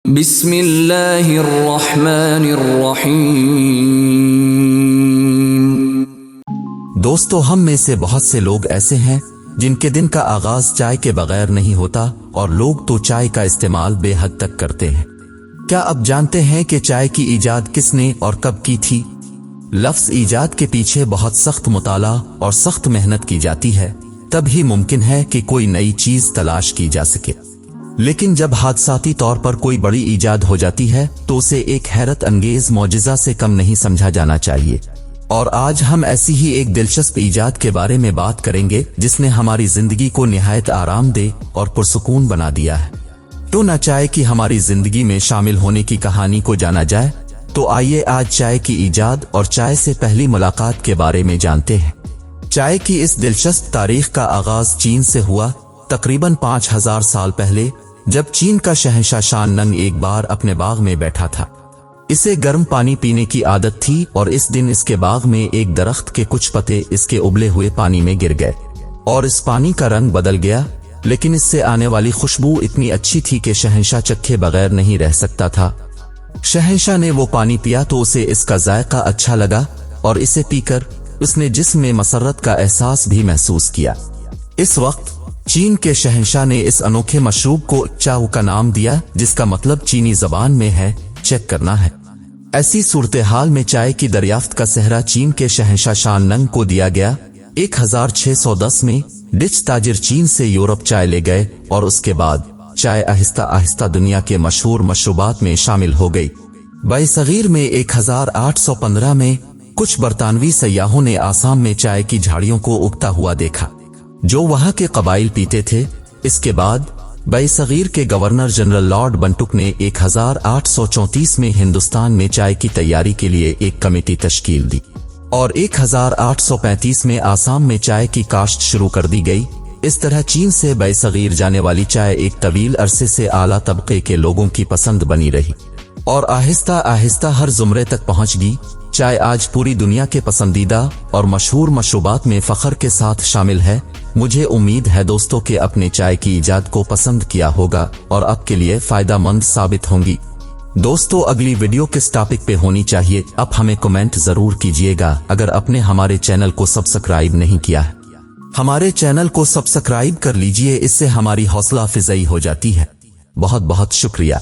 بسم اللہ الرحمن الرحیم۔ دوستو، ہم میں سے بہت سے لوگ ایسے ہیں جن کے دن کا آغاز چائے کے بغیر نہیں ہوتا، اور لوگ تو چائے کا استعمال بے حد تک کرتے ہیں۔ کیا اب جانتے ہیں کہ چائے کی ایجاد کس نے اور کب کی تھی؟ لفظ ایجاد کے پیچھے بہت سخت مطالعہ اور سخت محنت کی جاتی ہے، تب ہی ممکن ہے کہ کوئی نئی چیز تلاش کی جا سکے۔ لیکن جب حادثاتی طور پر کوئی بڑی ایجاد ہو جاتی ہے تو اسے ایک حیرت انگیز معجزہ سے کم نہیں سمجھا جانا چاہیے۔ اور آج ہم ایسی ہی ایک دلچسپ ایجاد کے بارے میں بات کریں گے جس نے ہماری زندگی کو نہایت آرام دہ اور پرسکون بنا دیا ہے۔ تو نہ چائے کی ہماری زندگی میں شامل ہونے کی کہانی کو جانا جائے، تو آئیے آج چائے کی ایجاد اور چائے سے پہلی ملاقات کے بارے میں جانتے ہیں۔ چائے کی اس دلچسپ تاریخ کا آغاز چین سے ہوا، تقریباً 5000 سال پہلے، جب چین کا شہنشاہ شان ننگ ایک بار اپنے باغ میں بیٹھا تھا۔ اسے گرم پانی پینے کی عادت تھی، اور اس دن اس کے باغ میں ایک درخت کے کچھ پتے اس کے ابلے ہوئے پانی میں گر گئے، اور اس پانی کا رنگ بدل گیا، لیکن اس سے آنے والی خوشبو اتنی اچھی تھی کہ شہنشاہ چکھے بغیر نہیں رہ سکتا تھا۔ شہنشاہ نے وہ پانی پیا تو اسے اس کا ذائقہ اچھا لگا، اور اسے پی کر اس نے جسم میں مسرت کا احساس بھی محسوس کیا۔ اس وقت چین کے شہنشاہ نے اس انوکھے مشروب کو چاو کا نام دیا، جس کا مطلب چینی زبان میں ہے چیک کرنا ہے۔ ایسی صورتحال میں چائے کی دریافت کا سہرا چین کے شہنشاہ شان ننگ کو دیا گیا۔ 1610 میں ڈچ تاجر چین سے یورپ چائے لے گئے، اور اس کے بعد چائے آہستہ آہستہ دنیا کے مشہور مشروبات میں شامل ہو گئی۔ برصغیر میں 1815 میں کچھ برطانوی سیاحوں نے آسام میں چائے کی جھاڑیوں کو اگتا ہوا دیکھا جو وہاں کے قبائل پیتے تھے۔ اس کے بعد برصغیر کے گورنر جنرل لارڈ بنٹک نے 1834 میں ہندوستان میں چائے کی تیاری کے لیے ایک کمیٹی تشکیل دی، اور 1835 میں آسام میں چائے کی کاشت شروع کر دی گئی۔ اس طرح چین سے برصغیر جانے والی چائے ایک طویل عرصے سے اعلیٰ طبقے کے لوگوں کی پسند بنی رہی، اور آہستہ آہستہ ہر زمرے تک پہنچ گئی۔ چائے آج پوری دنیا کے پسندیدہ اور مشہور مشروبات میں فخر کے ساتھ شامل ہے۔ مجھے امید ہے دوستوں کہ اپنے چائے کی ایجاد کو پسند کیا ہوگا اور آپ کے لیے فائدہ مند ثابت ہوں گی۔ دوستوں، اگلی ویڈیو کس ٹاپک پہ ہونی چاہیے، آپ ہمیں کمنٹ ضرور کیجیے گا۔ اگر آپ نے ہمارے چینل کو سبسکرائب نہیں کیا ہے، ہمارے چینل کو سبسکرائب کر لیجئے، اس سے ہماری حوصلہ افزائی ہو جاتی ہے۔ بہت بہت شکریہ۔